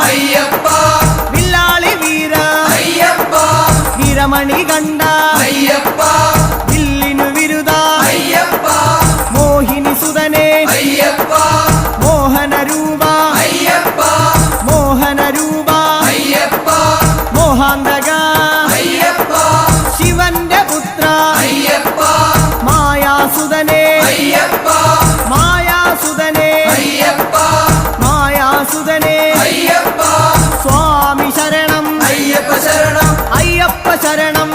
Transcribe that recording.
അയ്യപ്പ വില്ലാളി വീര അയ്യപ്പ വീരമണി കണ്ട അയ്യപ്പ വില്ലിനു വിരുദ അയ്യപ്പ മോഹിനി സുതനെ അയ്യപ്പ മോഹന രൂപ അയ്യപ്പ മോഹന രൂപ അയ്യപ്പ മോഹാന്തക അയ്യപ്പ ശിവന്റെ പുത്ര അയ്യപ്പ മായാസുതനെ അയ്യപ്പ മായാസുതനെ അയ്യപ്പ മായാസുതനെ അയ്യപ്പ സ്വാമി ശരണം അയ്യപ്പ ശരണം അയ്യപ്പ ശരണം